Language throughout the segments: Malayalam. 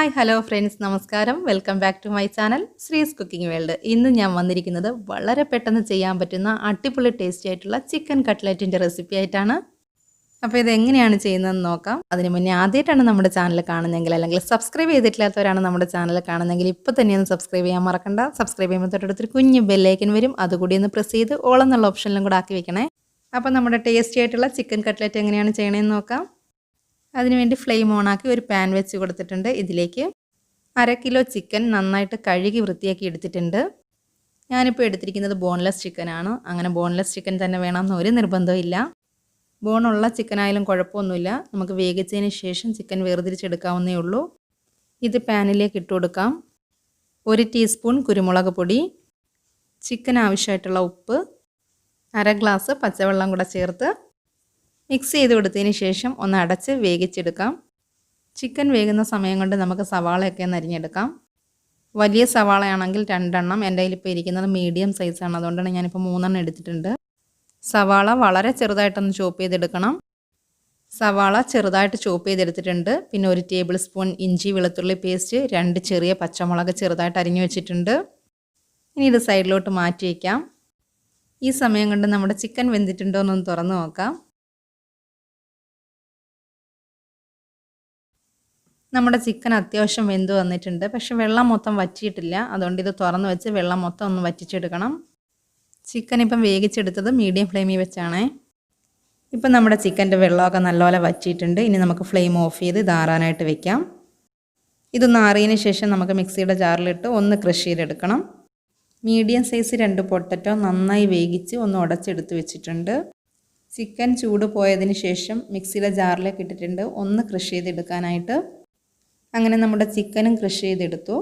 ഹായ് ഹലോ ഫ്രണ്ട്സ്, നമസ്കാരം. Welcome back to my channel Sree's cooking world. ഇന്ന് ഞാൻ വന്നിരിക്കുന്നത് വളരെ പെട്ടെന്ന് ചെയ്യാൻ പറ്റുന്ന അടിപൊളി ടേസ്റ്റി ആയിട്ടുള്ള ചിക്കൻ കട്ട്ലറ്റിൻ്റെ റെസിപ്പി ആയിട്ടാണ്. അപ്പോൾ ഇതെങ്ങനെയാണ് ചെയ്യുന്നതെന്ന് നോക്കാം. അതിന് മുന്നേ ആദ്യമായിട്ടാണ് നമ്മുടെ ചാനൽ കാണുന്നതെങ്കിൽ അല്ലെങ്കിൽ സബ്സ്ക്രൈബ് ചെയ്തിട്ടില്ലാത്തവരാണ് നമ്മുടെ ചാനൽ കാണുന്നതെങ്കിൽ ഇപ്പോൾ തന്നെ ഒന്ന് സബ്സ്ക്രൈബ് ചെയ്യാൻ മറക്കണ്ട. സബ്സ്ക്രൈബ് ചെയ്യുമ്പോൾ തൊട്ടടുത്തൊരു കുഞ്ഞ് ബെല്ലൈക്കൻ വരും, അതുകൂടി ഒന്ന് പ്രസ് ചെയ്ത് ഓൾ എന്നുള്ള ഓപ്ഷനിലും കൂടെ ആക്കി വെക്കണേ. അപ്പോൾ നമ്മുടെ ടേസ്റ്റി ആയിട്ടുള്ള ചിക്കൻ കട്ട്ലറ്റ് എങ്ങനെയാണ് ചെയ്യണമെന്ന് നോക്കാം. അതിനുവേണ്ടി ഫ്ലെയിം ഓണാക്കി ഒരു പാൻ വെച്ച് കൊടുത്തിട്ടുണ്ട്. ഇതിലേക്ക് 1/2 കിലോ ചിക്കൻ നന്നായിട്ട് കഴുകി വൃത്തിയാക്കി എടുത്തിട്ടുണ്ട്. ഞാനിപ്പോൾ എടുത്തിരിക്കുന്നത് ബോൺലെസ് ചിക്കനാണ്. അങ്ങനെ ബോൺലെസ് ചിക്കൻ തന്നെ വേണമെന്ന് ഒരു നിർബന്ധമില്ല. ബോണുള്ള ചിക്കനായാലും കുഴപ്പമൊന്നുമില്ല. നമുക്ക് വേവിച്ചതിന് ശേഷം ചിക്കൻ വേർതിരിച്ചെടുക്കാവുന്നേ ഉള്ളൂ. ഇത് പാനിലേക്ക് ഇട്ട് കൊടുക്കാം. 1 ടീസ്പൂൺ കുരുമുളക് പൊടി, ചിക്കൻ ആവശ്യമായിട്ടുള്ള ഉപ്പ്, 1/2 ഗ്ലാസ് പച്ചവെള്ളം കൂടെ ചേർത്ത് മിക്സ് ചെയ്ത് കൊടുത്തതിന് ശേഷം ഒന്ന് അടച്ച് വേവിച്ചെടുക്കാം. ചിക്കൻ വേകുന്ന സമയം കൊണ്ട് നമുക്ക് സവാളയൊക്കെ ഒന്ന് അരിഞ്ഞെടുക്കാം. വലിയ സവാളയാണെങ്കിൽ 2 എണ്ണം, എൻ്റെ കയ്യിലിപ്പോൾ ഇരിക്കുന്നത് മീഡിയം സൈസാണ്, അതുകൊണ്ടാണ് ഞാനിപ്പോൾ 3 എണ്ണം എടുത്തിട്ടുണ്ട്. സവാള വളരെ ചെറുതായിട്ടൊന്ന് ചോപ്പ് ചെയ്തെടുക്കണം. സവാള ചെറുതായിട്ട് ചോപ്പ് ചെയ്തെടുത്തിട്ടുണ്ട്. പിന്നെ 1 ടേബിൾ സ്പൂൺ ഇഞ്ചി വെളുത്തുള്ളി പേസ്റ്റ്, 2 ചെറിയ പച്ചമുളക് ചെറുതായിട്ട് അരിഞ്ഞു വെച്ചിട്ടുണ്ട്. ഇനി ഇത് സൈഡിലോട്ട് മാറ്റി വയ്ക്കാം. ഈ സമയം കൊണ്ട് നമ്മുടെ ചിക്കൻ വെന്തിട്ടുണ്ടോ എന്നൊന്ന് തുറന്ന് നോക്കാം. നമ്മുടെ ചിക്കൻ അത്യാവശ്യം വെന്ത് വന്നിട്ടുണ്ട്, പക്ഷെ വെള്ളം മൊത്തം വറ്റിയിട്ടില്ല. അതുകൊണ്ട് ഇത് തുറന്ന് വെച്ച് വെള്ളം മൊത്തം ഒന്ന് വറ്റിച്ചെടുക്കണം. ചിക്കൻ ഇപ്പം വേവിച്ചെടുത്തത് മീഡിയം ഫ്ലെയിമിൽ വെച്ചാണേ. ഇപ്പം നമ്മുടെ ചിക്കൻ്റെ വെള്ളമൊക്കെ നല്ലപോലെ വറ്റിയിട്ടുണ്ട്. ഇനി നമുക്ക് ഫ്ലെയിം ഓഫ് ചെയ്ത് ഇതാറാനായിട്ട് വെക്കാം. ഇതൊന്ന് ആറിയതിന് ശേഷം നമുക്ക് മിക്സിയുടെ ജാറിലിട്ട് ഒന്ന് ക്രഷ് ചെയ്തെടുക്കണം. മീഡിയം സൈസ് 2 പൊട്ടറ്റോ നന്നായി വേവിച്ച് ഒന്ന് ഉടച്ചെടുത്ത് വെച്ചിട്ടുണ്ട്. ചിക്കൻ ചൂട് പോയതിന് ശേഷം മിക്സിയുടെ ജാറിലേക്ക് ഇട്ടിട്ടുണ്ട് ഒന്ന് ക്രഷ് ചെയ്തെടുക്കാനായിട്ട്. അങ്ങനെ നമ്മുടെ ചിക്കനും ക്രഷ് ചെയ്തെടുത്തു.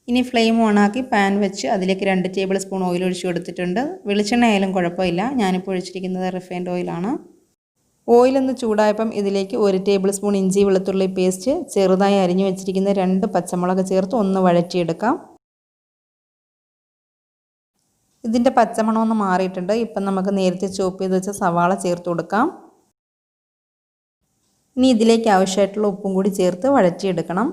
ഇനി ഫ്ലെയിം ഓണാക്കി പാൻ വെച്ച് അതിലേക്ക് 2 ടേബിൾ സ്പൂൺ ഓയിൽ ഒഴിച്ച് കൊടുത്തിട്ടുണ്ട്. വെളിച്ചെണ്ണ ആയാലും കുഴപ്പമില്ല, ഞാനിപ്പോൾ ഒഴിച്ചിരിക്കുന്നത് റിഫൈൻഡ് ഓയിലാണ്. ഓയിലൊന്ന് ചൂടായപ്പം ഇതിലേക്ക് 1 ടേബിൾ സ്പൂൺ ഇഞ്ചി വെളുത്തുള്ളി പേസ്റ്റ്, ചെറുതായി അരിഞ്ഞു വെച്ചിരിക്കുന്ന 2 പച്ചമുളക് ചേർത്ത് ഒന്ന് വഴറ്റിയെടുക്കാം. ഇതിൻ്റെ പച്ചമണമൊന്ന് മാറിയിട്ടുണ്ട്. ഇപ്പം നമുക്ക് നേരത്തെ ചോപ്പ് ചെയ്ത് വെച്ച സവാള ചേർത്ത് കൊടുക്കാം. ഇനി ഇതിലേക്ക് ആവശ്യമായിട്ടുള്ള ഉപ്പും കൂടി ചേർത്ത് വഴറ്റിയെടുക്കണം.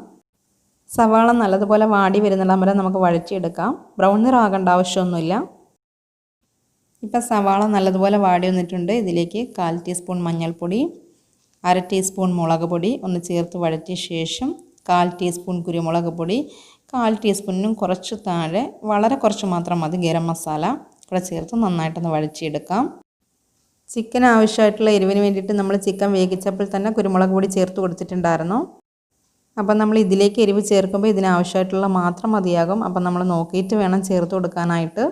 സവാള നല്ലതുപോലെ വാടി വരുന്നിടം വരെ നമുക്ക് വഴറ്റിയെടുക്കാം. ബ്രൗൺ നിറമാകേണ്ട ആവശ്യമൊന്നുമില്ല. ഇപ്പം സവാള നല്ലതുപോലെ വാടി വന്നിട്ടുണ്ട്. ഇതിലേക്ക് 1/4 ടീസ്പൂൺ മഞ്ഞൾപ്പൊടി, 1/2 ടീസ്പൂൺ മുളക് പൊടി ഒന്ന് ചേർത്ത് വഴറ്റിയ ശേഷം 1/4 ടീസ്പൂൺ കുരുമുളക് പൊടി, 1/4 ടീസ്പൂണിനും കുറച്ച് താഴെ വളരെ കുറച്ച് മാത്രം മതി ഗരം മസാല കൂടെ ചേർത്ത് നന്നായിട്ടൊന്ന് വഴറ്റിയെടുക്കാം. ചിക്കൻ ആവശ്യമായിട്ടുള്ള എരിവിന് വേണ്ടിയിട്ട് നമ്മൾ ചിക്കൻ വേവിച്ചപ്പോൾ തന്നെ കുരുമുളക് പൊടി ചേർത്ത് കൊടുത്തിട്ടുണ്ടായിരുന്നു. അപ്പം നമ്മൾ ഇതിലേക്ക് എരിവ് ചേർക്കുമ്പോൾ ഇതിനാവശ്യമായിട്ടുള്ള മാത്രം മതിയാകും. അപ്പം നമ്മൾ നോക്കിയിട്ട് വേണം ചേർത്ത് കൊടുക്കാനായിട്ട്.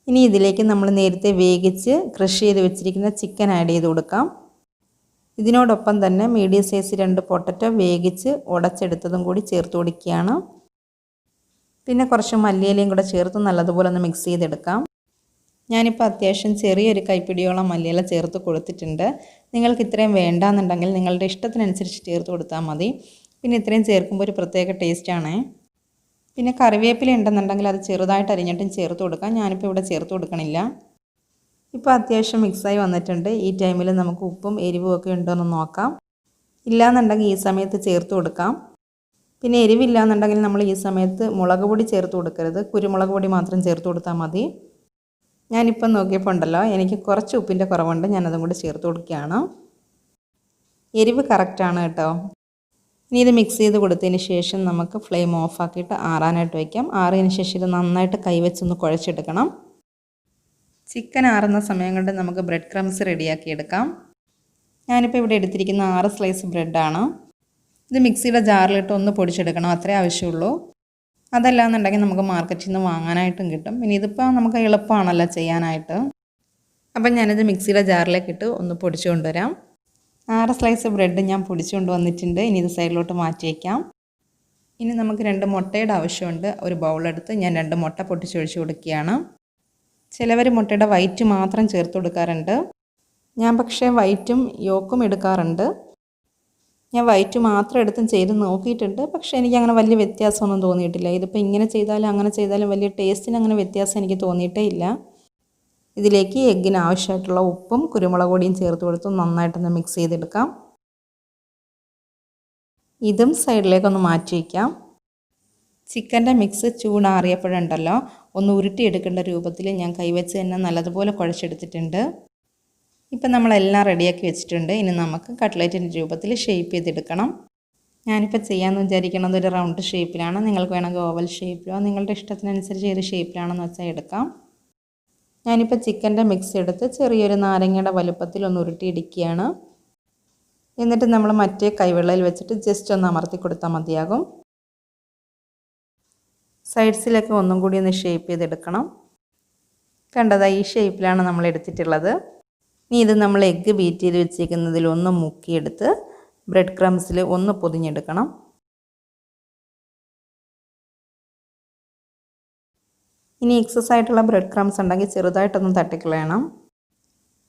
ഇനി ഇതിലേക്ക് നമ്മൾ നേരത്തെ വേവിച്ച് ക്രഷ് ചെയ്ത് വെച്ചിരിക്കുന്ന ചിക്കൻ ആഡ് ചെയ്ത് കൊടുക്കാം. ഇതിനോടൊപ്പം തന്നെ മീഡിയം സൈസ് 2 പൊട്ടറ്റോ വേവിച്ച് ഉടച്ചെടുത്തതും കൂടി ചേർത്ത് കൊടുക്കുകയാണ്. പിന്നെ കുറച്ച് മല്ലിയിലയും കൂടെ ചേർത്ത് നല്ലതുപോലെ ഒന്ന് മിക്സ് ചെയ്തെടുക്കാം. ഞാനിപ്പോൾ അത്യാവശ്യം ചെറിയൊരു കൈപ്പിടിയോളം മല്ലിയില ചേർത്ത് കൊടുത്തിട്ടുണ്ട്. നിങ്ങൾക്ക് ഇത്രയും വേണ്ടാന്നുണ്ടെങ്കിൽ നിങ്ങളുടെ ഇഷ്ടത്തിനനുസരിച്ച് ചേർത്ത് കൊടുത്താൽ മതി. പിന്നെ ഇത്രയും ചേർക്കുമ്പോൾ ഒരു പ്രത്യേക ടേസ്റ്റാണ്. പിന്നെ കറിവേപ്പില ഉണ്ടെന്നുണ്ടെങ്കിൽ അത് ചെറുതായിട്ട് അരിഞ്ഞിട്ടും ചേർത്ത് കൊടുക്കാം. ഞാനിപ്പോൾ ഇവിടെ ചേർത്ത് കൊടുക്കണില്ല. ഇപ്പോൾ അത്യാവശ്യം മിക്സായി വന്നിട്ടുണ്ട്. ഈ ടൈമിൽ നമുക്ക് ഉപ്പും എരിവും ഒക്കെ ഉണ്ടോയെന്ന് നോക്കാം. ഇല്ലയെന്നുണ്ടെങ്കിൽ ഈ സമയത്ത് ചേർത്ത് കൊടുക്കാം. പിന്നെ എരിവില്ലാന്നുണ്ടെങ്കിൽ നമ്മൾ ഈ സമയത്ത് മുളക് പൊടി ചേർത്ത് കൊടുക്കരുത്, കുരുമുളക് പൊടി മാത്രം ചേർത്ത് കൊടുത്താൽ മതി. ഞാനിപ്പം നോക്കിയപ്പോൾ ഉണ്ടല്ലോ, എനിക്ക് കുറച്ച് ഉപ്പിൻ്റെ കുറവുണ്ട്, ഞാനതും കൂടി ചേർത്ത് കൊടുക്കുകയാണ്. എരിവ് കറക്റ്റാണ് കേട്ടോ. ഇനി ഇത് മിക്സ് ചെയ്ത് കൊടുത്തതിന് ശേഷം നമുക്ക് ഫ്ലെയിം ഓഫാക്കിയിട്ട് ആറാനായിട്ട് വയ്ക്കാം. ആറിയതിന് ശേഷം ഇത് നന്നായിട്ട് കൈവച്ചൊന്ന് കുഴച്ചെടുക്കണം. ചിക്കൻ ആറുന്ന സമയം കൊണ്ട് നമുക്ക് ബ്രെഡ് ക്രംസ് റെഡിയാക്കി എടുക്കാം. ഞാനിപ്പോൾ ഇവിടെ എടുത്തിരിക്കുന്ന 6 സ്ലൈസ് ബ്രെഡാണ്. ഇത് മിക്സിയുടെ ജാറിലിട്ട് ഒന്ന് പൊടിച്ചെടുക്കണം, അത്രേ ആവശ്യമുള്ളൂ. അതല്ലാന്നുണ്ടെങ്കിൽ നമുക്ക് മാർക്കറ്റിൽ നിന്ന് വാങ്ങാനായിട്ടും കിട്ടും. പിന്നെ ഇതിപ്പോൾ നമുക്ക് എളുപ്പമാണല്ലോ ചെയ്യാനായിട്ട്. അപ്പം ഞാനിത് മിക്സിയുടെ ജാറിലേക്ക് ഇട്ട് ഒന്ന് പൊടിച്ചു കൊണ്ടുവരാം. 6 സ്ലൈസ് ബ്രെഡ് ഞാൻ പൊടിച്ചു കൊണ്ടുവന്നിട്ടുണ്ട്. ഇനി ഇത് സൈഡിലോട്ട് മാറ്റി വയ്ക്കാം. ഇനി നമുക്ക് 2 മുട്ടയുടെ ആവശ്യമുണ്ട്. ഒരു ബൗളെടുത്ത് ഞാൻ 2 മുട്ട പൊട്ടിച്ചൊഴിച്ച് കൊടുക്കുകയാണ്. ചിലവർ മുട്ടയുടെ വൈറ്റ് മാത്രം ചേർത്ത് കൊടുക്കാറുണ്ട്. ഞാൻ പക്ഷേ വൈറ്റും യോക്കും എടുക്കാറുണ്ട്. ഞാൻ വൈറ്റ് മാത്രം എടുത്തും ചെയ്ത് നോക്കിയിട്ടുണ്ട്, പക്ഷേ എനിക്കങ്ങനെ വലിയ വ്യത്യാസമൊന്നും തോന്നിയിട്ടില്ല. ഇതിപ്പോൾ ഇങ്ങനെ ചെയ്താലും അങ്ങനെ ചെയ്താലും വലിയ ടേസ്റ്റിന് അങ്ങനെ വ്യത്യാസം എനിക്ക് തോന്നിയിട്ടേ ഇല്ല. ഇതിലേക്ക് എഗ്ഗിന് ആവശ്യമായിട്ടുള്ള ഉപ്പും കുരുമുളക് പൊടിയും ചേർത്ത് കൊടുത്ത് നന്നായിട്ടൊന്ന് മിക്സ് ചെയ്തെടുക്കാം. ഇതും സൈഡിലേക്കൊന്ന് മാറ്റി വയ്ക്കാം. ചിക്കൻ്റെ മിക്സ് ചൂടാറിയപ്പോഴുണ്ടല്ലോ ഒന്ന് ഉരുട്ടിയെടുക്കേണ്ട രൂപത്തിൽ ഞാൻ കൈവച്ച് തന്നെ നല്ലതുപോലെ കുഴച്ചെടുത്തിട്ടുണ്ട്. ഇപ്പം നമ്മളെല്ലാം റെഡിയാക്കി വെച്ചിട്ടുണ്ട്. ഇനി നമുക്ക് കട്ട്ലറ്റിൻ്റെ രൂപത്തിൽ ഷേപ്പ് ചെയ്തെടുക്കണം. ഞാനിപ്പോൾ ചെയ്യാമെന്ന് വിചാരിക്കുന്നത് ഒരു റൗണ്ട് ഷേപ്പിലാണ്. നിങ്ങൾക്ക് വേണമെങ്കിൽ ഓവൽ ഷേപ്പിലോ നിങ്ങളുടെ ഇഷ്ടത്തിനനുസരിച്ച് ഏത് ഷേപ്പിലാണെന്ന് വെച്ചാൽ എടുക്കാം. ഞാനിപ്പോൾ ചിക്കൻ്റെ മിക്സ് എടുത്ത് ചെറിയൊരു നാരങ്ങയുടെ വലുപ്പത്തിൽ ഒന്ന് ഉരുട്ടിയിടിക്കുകയാണ്. എന്നിട്ട് നമ്മൾ മറ്റേ കൈവെള്ളയിൽ വെച്ചിട്ട് ജസ്റ്റ് ഒന്ന് അമർത്തി കൊടുത്താൽ മതിയാകും. സൈഡ്സിലൊക്കെ ഒന്നും കൂടി ഒന്ന് ഷേപ്പ് ചെയ്തെടുക്കണം. കണ്ടതാ ഈ ഷേപ്പിലാണ് നമ്മൾ എടുത്തിട്ടുള്ളത്. ഇനി ഇത് നമ്മൾ എഗ്ഗ് ബീറ്റ് ചെയ്ത് വെച്ചിരിക്കുന്നതിൽ ഒന്ന് മുക്കിയെടുത്ത് ബ്രെഡ് ക്രംസിൽ ഒന്ന് പൊതിഞ്ഞെടുക്കണം. ഇനി എക്സസ് ആയിട്ടുള്ള ബ്രെഡ് ക്രംസ് ഉണ്ടെങ്കിൽ ചെറുതായിട്ടൊന്ന് തട്ടിക്കളയണം.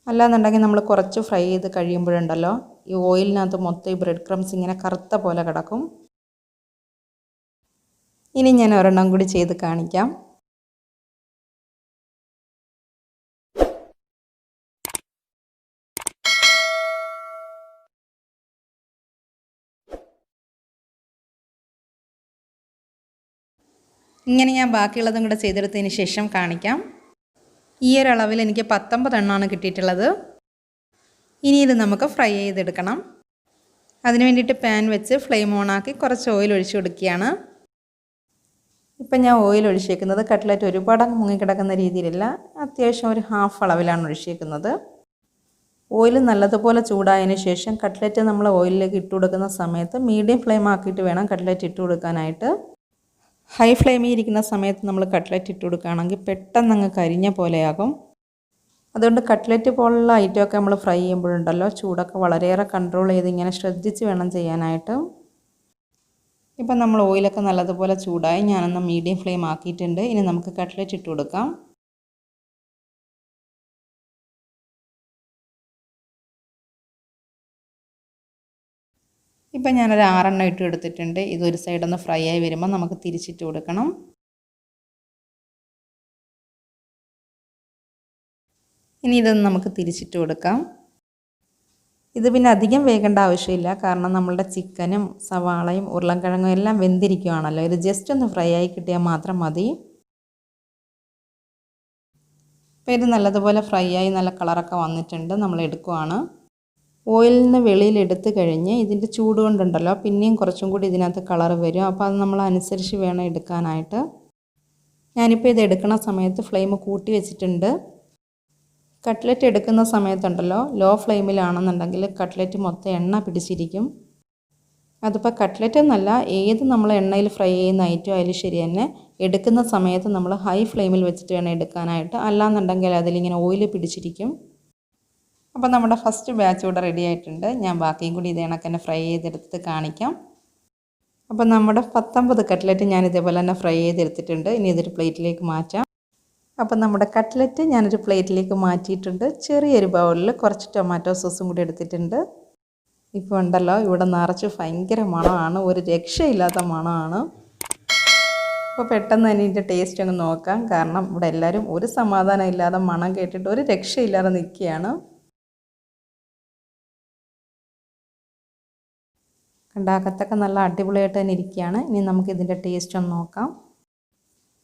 അല്ലാന്നുണ്ടെങ്കിൽ നമ്മൾ കുറച്ച് ഫ്രൈ ചെയ്ത് കഴിയുമ്പോഴുണ്ടല്ലോ ഈ ഓയിലിനകത്ത് മൊത്തം ഈ ബ്രെഡ് ക്രംസ് ഇങ്ങനെ കറുത്ത പോലെ കിടക്കും. ഇനി ഞാൻ ഒരെണ്ണം കൂടി ചെയ്ത് കാണിക്കാം. ഇങ്ങനെ ഞാൻ ബാക്കിയുള്ളതും കൂടെ ചെയ്തെടുത്തതിന് ശേഷം കാണിക്കാം. ഈ ഒരു അളവിൽ എനിക്ക് 19 എണ്ണമാണ് കിട്ടിയിട്ടുള്ളത്. ഇനി ഇത് നമുക്ക് ഫ്രൈ ചെയ്തെടുക്കണം. അതിന് വേണ്ടിയിട്ട് പാൻ വെച്ച് ഫ്ലെയിം ഓണാക്കി കുറച്ച് ഓയിൽ ഒഴിച്ച് കൊടുക്കുകയാണ്. ഇപ്പം ഞാൻ ഓയിൽ ഒഴിച്ചേക്കുന്നത് കട്ട്ലറ്റ് ഒരുപാട് മുങ്ങിക്കിടക്കുന്ന രീതിയിലല്ല, അത്യാവശ്യം ഒരു ഹാഫ് അളവിലാണ് ഒഴിച്ചേക്കുന്നത്. ഓയിൽ നല്ലതുപോലെ ചൂടായതിന് ശേഷം കട്ട്ലറ്റ് നമ്മൾ ഓയിലിലേക്ക് ഇട്ട് കൊടുക്കുന്ന സമയത്ത് മീഡിയം ഫ്ലെയിം ആക്കിയിട്ട് വേണം കട്ട്ലറ്റ് ഇട്ട് കൊടുക്കാനായിട്ട്. ഹൈ ഫ്ലെയിമിൽ ഇരിക്കുന്ന സമയത്ത് നമ്മൾ കട്ട്ലറ്റ് ഇട്ട് കൊടുക്കുകയാണെങ്കിൽ പെട്ടെന്ന് അങ്ങ് കരിഞ്ഞ പോലെയാകും. അതുകൊണ്ട് കട്ട്ലറ്റ് പോലുള്ള ഐറ്റമൊക്കെ നമ്മൾ ഫ്രൈ ചെയ്യുമ്പോഴുണ്ടല്ലോ ചൂടൊക്കെ വളരെയേറെ കൺട്രോൾ ചെയ്ത് ഇങ്ങനെ ശ്രദ്ധിച്ച് വേണം ചെയ്യാനായിട്ട്. ഇപ്പം നമ്മൾ ഓയിലൊക്കെ നല്ലതുപോലെ ചൂടായി ഞാനൊന്ന് മീഡിയം ഫ്ലെയിം ആക്കിയിട്ടുണ്ട്. ഇനി നമുക്ക് കട്ട്ലറ്റ് ഇട്ട് കൊടുക്കാം. ഇപ്പം ഞാനൊരു 6 എണ്ണം ഇട്ട് എടുത്തിട്ടുണ്ട്. ഇതൊരു സൈഡൊന്ന് ഫ്രൈ ആയി വരുമ്പോൾ നമുക്ക് തിരിച്ചിട്ട് കൊടുക്കണം. ഇനി ഇതൊന്ന് നമുക്ക് തിരിച്ചിട്ട് കൊടുക്കാം. ഇത് പിന്നെ അധികം വേകേണ്ട ആവശ്യമില്ല, കാരണം നമ്മളുടെ ചിക്കനും സവാളയും ഉരുളൻകിഴങ്ങും എല്ലാം വെന്തിരിക്കുകയാണല്ലോ. ഇത് ജസ്റ്റ് ഒന്ന് ഫ്രൈ ആയി കിട്ടിയാൽ മാത്രം മതി. അപ്പോൾ ഇത് നല്ലതുപോലെ ഫ്രൈ ആയി നല്ല കളറൊക്കെ വന്നിട്ടുണ്ട്. നമ്മൾ എടുക്കുവാണ്. ഓയിലിൽ നിന്ന് വെളിയിലെടുത്ത് കഴിഞ്ഞ് ഇതിൻ്റെ ചൂട് കൊണ്ടുണ്ടല്ലോ പിന്നെയും കുറച്ചും കൂടി ഇതിനകത്ത് കളർ വരും. അപ്പോൾ അത് നമ്മൾ അനുസരിച്ച് വേണം എടുക്കാനായിട്ട്. ഞാനിപ്പോൾ ഇത് എടുക്കുന്ന സമയത്ത് ഫ്ലെയിം കൂട്ടി വെച്ചിട്ടുണ്ട്. കട്ട്ലറ്റ് എടുക്കുന്ന സമയത്തുണ്ടല്ലോ ലോ ഫ്ലെയിമിലാണെന്നുണ്ടെങ്കിൽ കട്ട്ലറ്റ് മൊത്തം എണ്ണ പിടിച്ചിരിക്കും. അതിപ്പോൾ കട്ട്ലറ്റ് എന്നല്ല, ഏത് നമ്മൾ എണ്ണയിൽ ഫ്രൈ ചെയ്യുന്ന ഐറ്റം ആയാലും ശരി തന്നെ എടുക്കുന്ന സമയത്ത് നമ്മൾ ഹൈ ഫ്ലെയിമിൽ വെച്ചിട്ട് വേണം എടുക്കാനായിട്ട്. അല്ലാന്നുണ്ടെങ്കിൽ അതിലിങ്ങനെ ഓയിൽ പിടിച്ചിരിക്കും. അപ്പോൾ നമ്മുടെ ഫസ്റ്റ് ബാച്ച് ഇവിടെ റെഡി ആയിട്ടുണ്ട്. ഞാൻ ബാക്കിയും കൂടി ഇതേ കണക്ക് തന്നെ ഫ്രൈ ചെയ്തെടുത്ത് കാണിക്കാം. അപ്പോൾ നമ്മുടെ 19 കട്ട്ലറ്റ് ഞാൻ ഇതേപോലെ തന്നെ ഫ്രൈ ചെയ്തെടുത്തിട്ടുണ്ട്. ഇനി ഇതൊരു പ്ലേറ്റിലേക്ക് മാറ്റാം. അപ്പോൾ നമ്മുടെ കട്ട്ലറ്റ് ഞാനൊരു പ്ലേറ്റിലേക്ക് മാറ്റിയിട്ടുണ്ട്. ചെറിയൊരു ബൗളിൽ കുറച്ച് ടൊമാറ്റോ സോസും കൂടി എടുത്തിട്ടുണ്ട്. ഇപ്പോൾ ഉണ്ടല്ലോ ഇവിടെ നിറച്ച് ഭയങ്കര മണമാണ്, ഒരു രക്ഷയില്ലാത്ത മണമാണ്. അപ്പോൾ പെട്ടെന്ന് തന്നെ ഇതിൻ്റെ ടേസ്റ്റ് അങ്ങ് നോക്കാം, കാരണം ഇവിടെ എല്ലാവരും ഒരു സമാധാനം ഇല്ലാതെ മണം കേട്ടിട്ട് ഒരു രക്ഷയില്ലാതെ നിൽക്കുകയാണ്. കണ്ടാകത്തൊക്കെ നല്ല അടിപൊളിയായിട്ട് തന്നെ ഇരിക്കുകയാണ്. ഇനി നമുക്കിതിൻ്റെ ടേസ്റ്റ് ഒന്ന് നോക്കാം.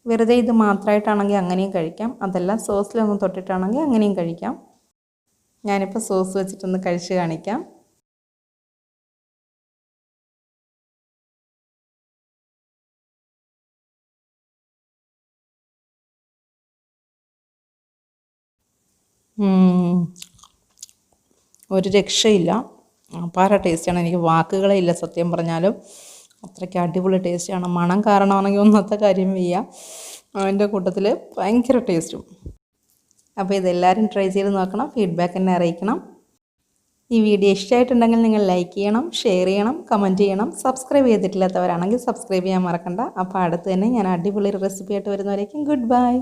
വെറുതെ ഇത് മാത്രമായിട്ടാണെങ്കിൽ അങ്ങനെയും കഴിക്കാം, അതല്ല സോസിലൊന്ന് തൊട്ടിട്ടാണെങ്കിൽ അങ്ങനെയും കഴിക്കാം. ഞാനിപ്പോൾ സോസ് വെച്ചിട്ടൊന്ന് കഴിച്ച് കാണിക്കാം. ഒരു രക്ഷയില്ല, അപാര ടേസ്റ്റാണ്. എനിക്ക് വാക്കുകളേ ഇല്ല സത്യം പറഞ്ഞാലും, അത്രയ്ക്ക് അടിപൊളി ടേസ്റ്റാണ്. മണം കാരണമാണെങ്കിൽ ഒന്നത്തെ കാര്യം വയ്യ, അതിൻ്റെ കൂട്ടത്തിൽ ഭയങ്കര ടേസ്റ്റും. അപ്പോൾ ഇതെല്ലാവരും ട്രൈ ചെയ്ത് നോക്കണം, ഫീഡ്ബാക്ക് എന്നെ അറിയിക്കണം. ഈ വീഡിയോ ഇഷ്ടമായിട്ടുണ്ടെങ്കിൽ നിങ്ങൾ ലൈക്ക് ചെയ്യണം, ഷെയർ ചെയ്യണം, കമൻറ്റ് ചെയ്യണം. സബ്സ്ക്രൈബ് ചെയ്തിട്ടില്ലാത്തവരാണെങ്കിൽ സബ്സ്ക്രൈബ് ചെയ്യാൻ മറക്കണ്ട. അപ്പോൾ അടുത്ത് തന്നെ ഞാൻ അടിപൊളി റെസിപ്പി ആയിട്ട് വരുന്നവരേക്കും ഗുഡ് ബൈ.